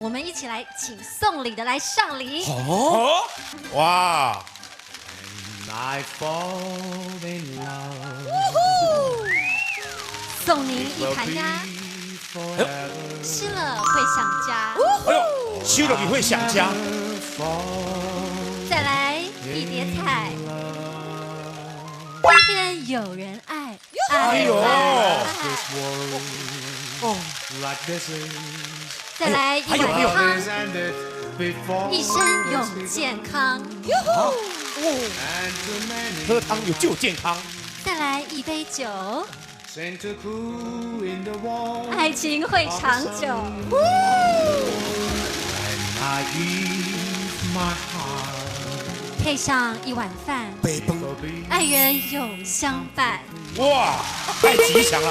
我们一起来请送礼的来上礼。哦，哇！送您一盘鸭，吃了会想家。哎呦，吃了你会想家。再来一碟菜，天天有人爱，哎呦，哦，再来一碗汤，一生永健康。喝汤有救健康。再来一杯酒，爱情会长久。配上一碗饭，爱人永相伴。哇，太吉祥了。